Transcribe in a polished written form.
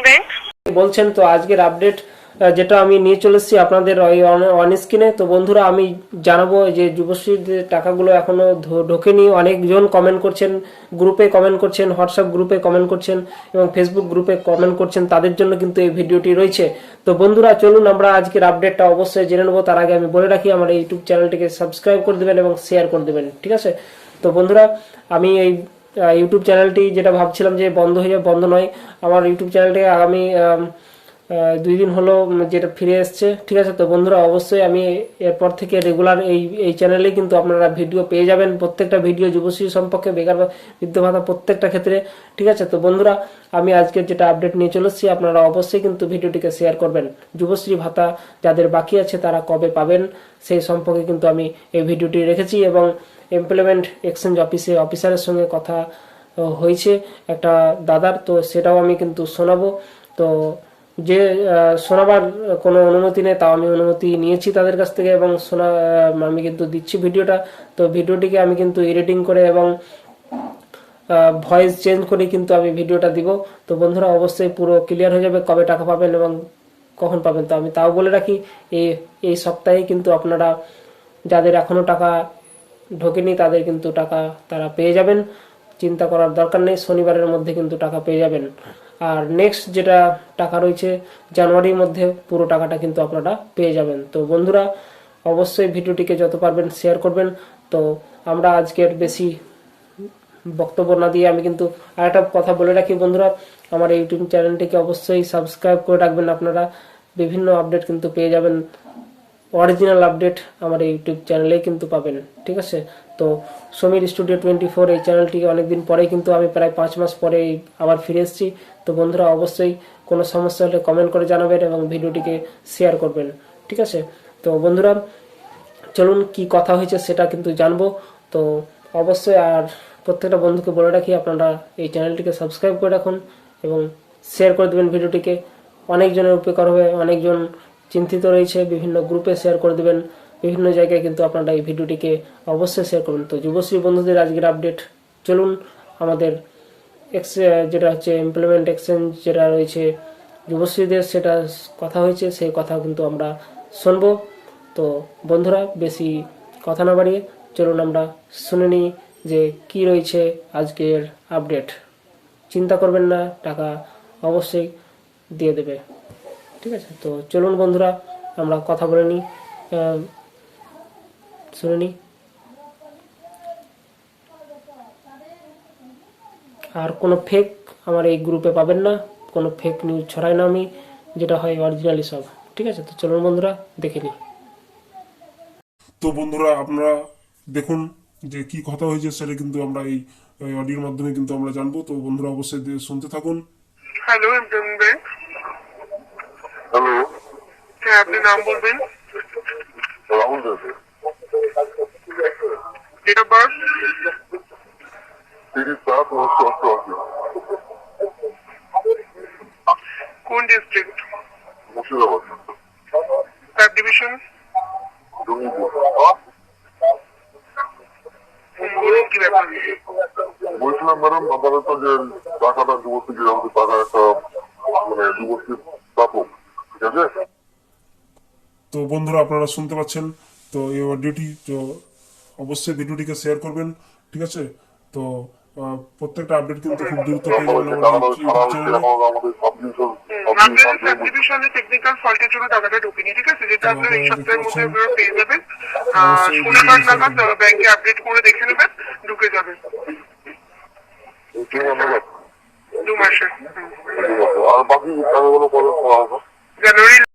Bank বলছেন। তো আজকের আপডেট যেটা আমি নিয়ে চলে এসেছি আপনাদের অন স্ক্রিনে। তো বন্ধুরা আমি জানাবো যে যুবশ্রীর যে টাকাগুলো এখনো ঢোকেনি। অনেকজন কমেন্ট করছেন, গ্রুপে কমেন্ট করছেন, হোয়াটসঅ্যাপ গ্রুপে কমেন্ট করছেন এবং ফেসবুক গ্রুপে কমেন্ট করছেন, তাদের জন্য কিন্তু এই ভিডিওটি রয়েছে। তো বন্ধুরা চলুন আমরা আজকের আপডেটটা অবশ্যই জেনে নেবো। তার আগে আমি বলে রাখি আমার ইউটিউব চ্যানেলটিকে সাবস্ক্রাইব করে দেবেন এবং শেয়ার করে দেবেন, ঠিক আছে? তো বন্ধুরা আমি এই ইউটিউব চ্যানেলটি যেটা ভাবছিলাম যে বন্ধ হয়ে যাবে, বন্ধ নয়। আমার ইউটিউব চ্যানেলটি আগামী 2 দিন হলো যেটা ফিরে এসছে, ঠিক আছে? তো বন্ধুরা অবশ্যই আমি এরপর থেকে রেগুলার এই চ্যানেলেই কিন্তু আপনারা ভিডিও পেয়ে যাবেন, প্রত্যেকটা ভিডিও যুবশ্রী সম্পর্কে, বেকার বৃদ্ধ ভাতা প্রত্যেকটা ক্ষেত্রে, ঠিক আছে? তো বন্ধুরা আমি আজকের যেটা আপডেট নিয়ে চলে এসেছি, আপনারা অবশ্যই কিন্তু ভিডিওটিকে শেয়ার করবেন। যুবশ্রী ভাতা যাদের বাকি আছে তারা কবে পাবেন সেই সম্পর্কে কিন্তু আমি এই ভিডিওটি রেখেছি এবং এমপ্লয়মেন্ট এক্সচেঞ্জ অফিসারের সঙ্গে কথা হয়েছে একটা দাদার, তো সেটাও আমি কিন্তু শোনাবো। তো যে শোনাবার কোনো অনুমতি নেই, তাও আমি অনুমতি নিয়েছি তাদের কাছ থেকে এবং আমি কিন্তু দিচ্ছি ভিডিওটা। তো ভিডিওটিকে আমি কিন্তু এডিটিং করে এবং ভয়েস চেঞ্জ করে কিন্তু আমি ভিডিওটা দিব। তো বন্ধুরা অবশ্যই পুরো ক্লিয়ার হয়ে যাবে কবে টাকা পাবেন এবং কখন পাবেন। তো আমি তাও বলে রাখি এই সপ্তাহে কিন্তু আপনারা যাদের এখনো টাকা ঢোকেনি তাদের কিন্তু টাকা তারা পেয়ে যাবেন, চিন্তা করার দরকার নেই। শনিবারের মধ্যে কিন্তু টাকা পেয়ে যাবেন। আর নেক্সট যেটা টাকা রয়েছে জানুয়ারির মধ্যে পুরো টাকাটা কিন্তু আপনারা পেয়ে যাবেন। তো বন্ধুরা অবশ্যই ভিডিওটিকে যত পারবেন শেয়ার করবেন। তো আমরা আজকের বেশি বক্তব্য না দিয়ে আমি কিন্তু আরেকটা কথা বলে রাখি বন্ধুরা, আমার ইউটিউব চ্যানেলটিকে অবশ্যই সাবস্ক্রাইব করে রাখবেন। আপনারা বিভিন্ন আপডেট কিন্তু পেয়ে যাবেন, অরিজিনাল আপডেট আমার ইউটিউব চ্যানেলেই কিন্তু পাবেন, ঠিক আছে? তো সমীর স্টুডিও 24 এই চ্যানেলটি অনেকদিন পরেই কিন্তু আমি প্রায় 5 মাস পরে আবার ফিরে এসেছি। তো বন্ধুরা অবশ্যই কোনো সমস্যা হলে কমেন্ট করে জানাবেন এবং ভিডিওটিকে শেয়ার করবেন, ঠিক আছে? তো বন্ধুরা চলুন কি কথা হয়েছে সেটা কিন্তু জানবো। তো অবশ্যই আর প্রত্যেকটা বন্ধুকে বলে রাখি আপনারা এই চ্যানেলটিকে সাবস্ক্রাইব করে রাখুন এবং শেয়ার করে দেবেন ভিডিওটিকে। অনেকজনের উপকার হবে, অনেকজন চিন্তিত রয়েছে, বিভিন্ন গ্রুপে শেয়ার করে দেবেন, বিভিন্ন জায়গায় কিন্তু আপনারা এই ভিডিওটিকে অবশ্যই শেয়ার করবেন। তো যুবশ্রী বন্ধুদের আজকের আপডেট চলুন আমাদের যেটা হচ্ছে এমপ্লয়মেন্ট এক্সচেঞ্জ যেটা রয়েছে যুবশ্রীদের, সেটা কথা হয়েছে, সেই কথা কিন্তু আমরা শুনবো। তো বন্ধুরা বেশি কথা না বাড়িয়ে চলুন আমরা শুনে নিই যে কি রয়েছে আজকের আপডেট। চিন্তা করবেন না, টাকা অবশ্যই দিয়ে দেবে, ঠিক আছে? তো চলুন বন্ধুরা আমরা কথা বলে নিই, শুনে নিই। আর কোনো ফেক আমার এই গ্রুপে পাবেন না, কোনো ফেক নিউজ ছড়াই না আমি, যেটা হয় অরিজিনালি সব, ঠিক আছে? তো চলুন বন্ধুরা দেখে নিই। তো বন্ধুরা আপনারা দেখুন যে কি কথা হয়েছে সেটা কিন্তু আমরা এই অডিওর মাধ্যমে কিন্তু আমরা জানবো। তো বন্ধুরা অবশ্যই শুনতে থাকুন। Hello employment bank. হ্যালো, হ্যাঁ, আপনি নাম বলবেন, রাহুল দেবে। ডেট অফ বার্থ, 30/7/1988, কোন district, Murshidabad, sub division, Jangipur. বলুন কি ব্যাপার? বলছিলাম ম্যাডাম, আপনাদের তো যে টাকাটা যুবতীকে আমাদের টাকা একটা মানে যুবতীর প্রাপক, ঠিক আছে? তো বন্ধুরা আপনারা শুনতে পাচ্ছেন। তো এই অডিওটি তো অবশ্যই ভিডিওটিকে শেয়ার করবেন, ঠিক আছে? তো প্রত্যেকটা আপডেট কিন্তু খুব দ্রুত পেয়ে যাবেন আমাদের ইউটিউব চ্যানেলে। আমাদের সব কিছু আপনাদের সাব ডিভিশনে টেকনিক্যাল ফল্টের জন্য টাকাটা ঢোকেনি, ঠিক আছে? যেটা আপনারা এই সপ্তাহের মধ্যে আপনারা পেয়ে যাবেন। শনিবার নাগাদ ব্যাংকে আপডেট করে দেখে নেবেন, ঢুকে যাবে 2 মাসে। আর বাকি টাকাগুলো কবে পাওয়া হবে? জানুয়ারি